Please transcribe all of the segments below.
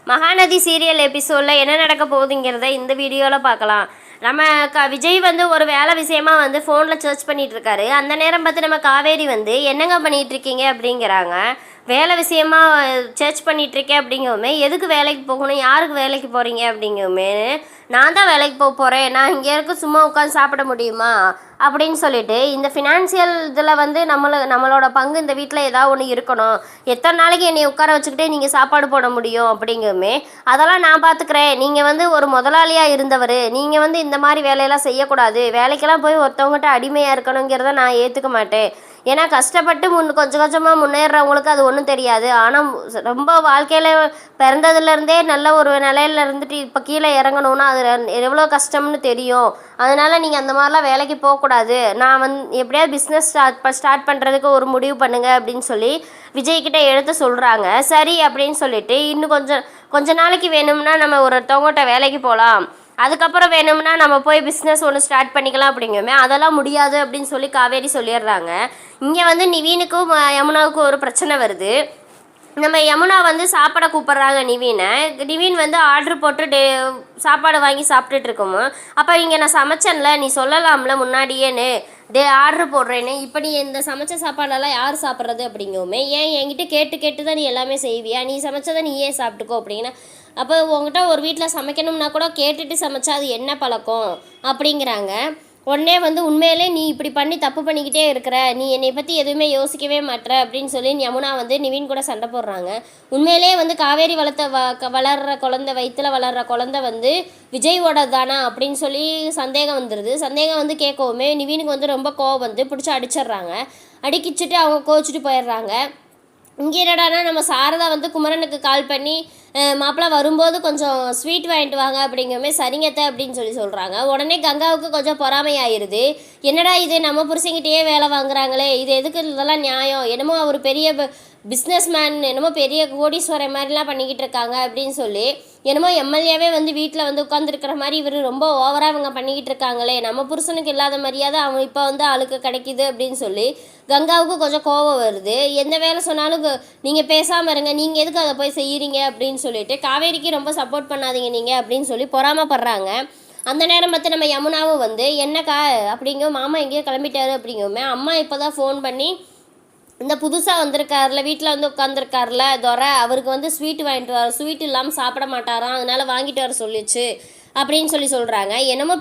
Mahanadi serial எபிசோடில் என்ன நடக்க போகுதுங்கிறத இந்த வீடியோவில் பார்க்கலாம். நம்ம விஜய் வந்து ஒரு வேலை விஷயமா வந்து ஃபோனில் சர்ச் பண்ணிகிட்டு இருக்காரு. அந்த நேரம் பார்த்து நம்ம காவேரி வந்து என்னங்க பண்ணிகிட்டு இருக்கீங்க அப்படிங்கிறாங்க. வேலை விஷயமா சர்ச் பண்ணிகிட்ருக்கேன் அப்படிங்கவுமே, எதுக்கு வேலைக்கு போகணும், யாருக்கு வேலைக்கு போகிறீங்க அப்படிங்கவுமே, நான் தான் வேலைக்கு போகிறேன், நான் இங்கே இருக்க சும்மா உட்காந்து சாப்பிட முடியுமா அப்படின்னு சொல்லிட்டு, இந்த ஃபினான்சியல் இதில் வந்து நம்மளோட பங்கு இந்த வீட்டில் ஏதாவது ஒன்று இருக்கணும், எத்தனை நாளைக்கு என்னை உட்கார வச்சுக்கிட்டே நீங்கள் சாப்பாடு போட முடியும் அப்படிங்கவுமே, அதெல்லாம் நான் பார்த்துக்கிறேன், நீங்கள் வந்து ஒரு முதலாளியாக இருந்தவர், நீங்கள் வந்து இந்த மாதிரி வேலையெல்லாம் செய்யக்கூடாது, வேலைக்கெல்லாம் போய் ஒருத்தவங்ககிட்ட அடிமையாக இருக்கணுங்கிறத நான் ஏற்றுக்க மாட்டேன். ஏன்னா கஷ்டப்பட்டு கொஞ்சம் கொஞ்சமாக முன்னேறவங்களுக்கு அது ஒன்றும் தெரியாது. ஆனால் ரொம்ப வாழ்க்கையில் பிறந்ததுலேருந்தே நல்ல ஒரு நிலையில் இருந்துட்டு இப்போ கீழே இறங்கணுன்னா அது எவ்வளோ கஷ்டம்னு தெரியும். அதனால் நீங்கள் அந்த மாதிரிலாம் வேலைக்கு போகக்கூடாது. நான் எப்படியாவது பிஸ்னஸ் ஸ்டார்ட் பண்ணுறதுக்கு ஒரு முடிவு பண்ணுங்க அப்படின்னு சொல்லி விஜய்கிட்ட எடுத்து சொல்கிறாங்க. சரி அப்படின்னு சொல்லிட்டு இன்னும் கொஞ்ச நாளைக்கு வேணும்னா நம்ம ஒருத்தவங்ககிட்ட வேலைக்கு போகலாம், அதுக்கப்புறம் வேணும்னா நம்ம போய் பிஸ்னஸ் ஒன்று ஸ்டார்ட் பண்ணிக்கலாம் அப்படிங்குமே, அதெல்லாம் முடியாது அப்படின்னு சொல்லி காவேரி சொல்லிடுறாங்க. இங்கே வந்து நிவீனுக்கும் யமுனாவுக்கும் ஒரு பிரச்சனை வருது. நம்ம யமுனா வந்து சாப்பாடை கூப்பிட்றாங்க நிவீனை. நிவீன் வந்து ஆர்டர் போட்டு சாப்பாடு வாங்கி சாப்பிட்டுட்டு இருக்கோமோ, அப்போ இங்கே நான் சமைச்சேன்ல, நீ சொல்லலாம்ல முன்னாடியேன்னு, ஆர்டர் போடுறேன்னு, இப்போ நீ இந்த சமைச்ச சாப்பாடெல்லாம் யார் சாப்பிட்றது அப்படிங்குமே, ஏன் என்கிட்ட கேட்டு தான் நீ எல்லாமே செய்வியா, நீ சமைச்சதை நீ ஏன் சாப்பிட்டுக்கோ அப்படின்னா, அப்போ உங்கள்கிட்ட ஒரு வீட்டில் சமைக்கணும்னா கூட கேட்டுட்டு சமைச்சா அது என்ன பழக்கம் அப்படிங்கிறாங்க. உடனே வந்து உண்மையிலே நீ இப்படி பண்ணி தப்பு பண்ணிக்கிட்டே இருக்கிற, நீ என்னை பற்றி எதுவுமே யோசிக்கவே மாட்டேற அப்படின்னு சொல்லி யமுனா வந்து நிவீன் கூட சண்டை போடுறாங்க. உண்மையிலே வந்து காவேரி வளர்கிற குழந்தை, வயிற்றில் வளர்கிற குழந்தை வந்து விஜயோட தானா அப்படின்னு சொல்லி சந்தேகம் வந்துடுது. சந்தேகம் வந்து கேட்கவுமே நிவீனுக்கு வந்து ரொம்ப கோவம் வந்து பிடிச்சி அடிச்சிடுறாங்க. அடிக்கிச்சிட்டு அவங்க கோச்சிட்டு போயிடுறாங்க. இங்கே என்னடானா நம்ம சாரதா வந்து குமரனுக்கு கால் பண்ணி மாப்பிள்ளை வரும்போது கொஞ்சம் ஸ்வீட் வாங்கிட்டு வாங்க அப்படிங்கமே, சரிங்கத்த அப்படின்னு சொல்கிறாங்க. உடனே கங்காவுக்கு கொஞ்சம் பொறாமையாயிருது. என்னடா இது நம்ம புருஷங்கிட்டே வேலை வாங்குறாங்களே, இது எதுக்கு, இதெல்லாம் நியாயம், என்னமோ அவர் பெரிய பிஸ்னஸ் மேன், என்னமோ பெரிய கோடீஸ்வரன் மாதிரிலாம் பண்ணிக்கிட்டு இருக்காங்க அப்படின்னு சொல்லி, என்னமோ எம்எல்ஏவே வந்து வீட்டில் வந்து உட்காந்துருக்கிற மாதிரி இவர் ரொம்ப ஓவராக இவங்க பண்ணிக்கிட்டு இருக்காங்களே, நம்ம புருஷனுக்கு இல்லாத மரியாதை அவன் இப்போ வந்து ஆளுக்கு கிடைக்கிது அப்படின்னு சொல்லி கங்காவுக்கு கொஞ்சம் கோபம் வருது. எந்த வேலை சொன்னாலும் நீங்கள் பேசாமல் இருங்க, நீங்கள் எதுக்கு அதை போய் செய்கிறீங்க அப்படின்னு சொல்லிட்டு, காவேரிக்கு ரொம்ப சப்போர்ட் பண்ணாதீங்க நீங்கள் அப்படின்னு சொல்லி பொறாமப்படுறாங்க. அந்த நேரம் பார்த்து நம்ம யமுனாவும் வந்து என்னக்கா அப்படிங்க, மாமா எங்கேயோ கிளம்பிட்டாரு அப்படிங்குமே, அம்மா இப்போ தான் ஃபோன் பண்ணி இந்த புதுசாக வந்திருக்காருல, வீட்டில் வந்து உட்காந்துருக்காருல துரை, அவருக்கு வந்து ஸ்வீட் வாங்கிட்டு வர, ஸ்வீட் இல்லாமல் சாப்பிட மாட்டாராம், அதனால் வாங்கிட்டு வர சொல்லிச்சு அப்படின்னு சொல்கிறாங்க. என்னமோ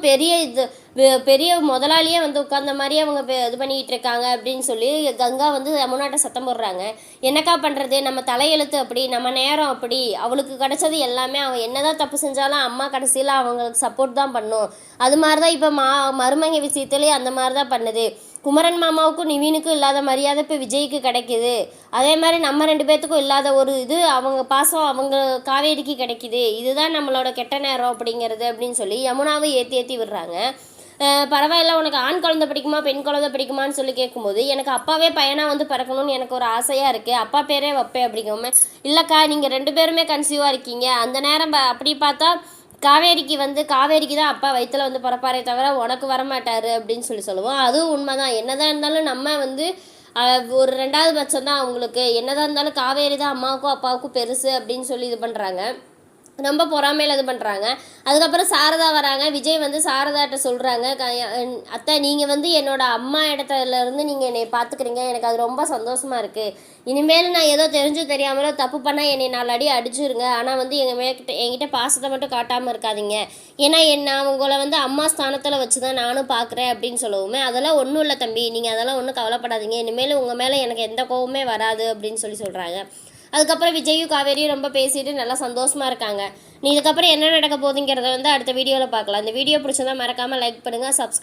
பெரிய முதலாளியே வந்து உட்காந்த மாதிரி அவங்க இது பண்ணிக்கிட்டு இருக்காங்க அப்படின்னு சொல்லி கங்கா வந்து யமுனாட்ட சத்தம் போடுறாங்க. என்னக்கா பண்ணுறது, நம்ம தலையெழுத்து அப்படி, நம்ம நேரம் அப்படி, அவளுக்கு கிடச்சது எல்லாமே, அவன் என்னதான் தப்பு செஞ்சாலும் அம்மா கடைசியில் அவங்களுக்கு சப்போர்ட் தான் பண்ணும். அது மாதிரி தான் இப்போ மருமங்க விஷயத்துலேயே அந்த மாதிரி தான் பண்ணுது. குமரன் மாமாவுக்கும் நிவீனுக்கும் இல்லாத மரியாதை இப்போ விஜய்க்கு கிடைக்கிது. அதே மாதிரி நம்ம 2 பேர்த்துக்கும் இல்லாத ஒரு இது அவங்க பாசம் அவங்க காவேரிக்கு கிடைக்கிது. இதுதான் நம்மளோட கெட்ட நேரம் அப்படிங்கிறது அப்படின்னு சொல்லி யமுனாவை ஏற்றி விடுறாங்க. பரவாயில்ல, உனக்கு ஆண் குழந்தை பிடிக்குமா பெண் குழந்தை பிடிக்குமான்னு சொல்லி கேட்கும்போது, எனக்கு அப்பாவே பையனாக வந்து பிறக்கணும்னு எனக்கு ஒரு ஆசையாக இருக்குது, அப்பா பேரே வைப்பேன் அப்படிங்கவுமே, இல்லைக்கா நீங்கள் 2 பேருமே கன்சீவாக இருக்கீங்க, அந்த நேரம் அப்படி பார்த்தா காவேரிக்கு தான் அப்பா வயிற்றில் வந்து பிறப்பாரே தவிர உனக்கு வரமாட்டார் அப்படின்னு சொல்லுவோம். அதுவும் உண்மை தான். என்னதான் இருந்தாலும் நம்ம வந்து ஒரு 2வது பட்சம் தான் அவங்களுக்கு. என்னதான் இருந்தாலும் காவேரி தான் அம்மாவுக்கும் அப்பாவுக்கும் பெருசு அப்படின்னு சொல்லி இது பண்ணுறாங்க. ரொம்ப பொறாமையில் இது பண்ணுறாங்க. அதுக்கப்புறம் சாரதா வராங்க. விஜய் வந்து சாரதாட்ட சொல்கிறாங்க, அத்தை நீங்கள் வந்து என்னோடய அம்மா இடத்துலேருந்து நீங்கள் என்னை பார்த்துக்கிறீங்க, எனக்கு அது ரொம்ப சந்தோஷமாக இருக்குது. இனிமேல் நான் ஏதோ தெரியாமலோ தப்பு பண்ணால் என்னை 4 அடி அடிச்சுருங்க, ஆனால் வந்து என்கிட்ட பாசத்தை மட்டும் காட்டாமல் இருக்காதீங்க, ஏன்னா நான் உங்களை வந்து அம்மா ஸ்தானத்தில் வச்சு தான் நானும் பார்க்குறேன் அப்படின்னு சொல்லவுமே, அதெல்லாம் ஒன்றும் இல்லை தம்பி, நீங்கள் அதெல்லாம் ஒன்றும் கவலைப்படாதீங்க, இனிமேல் உங்கள் மேலே எனக்கு எந்த கோவமே வராது அப்படின்னு சொல்கிறாங்க. அதுக்கப்புறம் விஜயும் காவேரியும் ரொம்ப பேசிட்டு நல்லா சந்தோஷமாக இருக்காங்க. நீ இதுக்கப்புறம் என்ன நடக்க போகுதுங்கிறத வந்து அடுத்த வீடியோவில் பார்க்கலாம். இந்த வீடியோ பிடிச்சதா மறக்காமல் லைக் பண்ணுங்கள், சப்ஸ்கிரைப்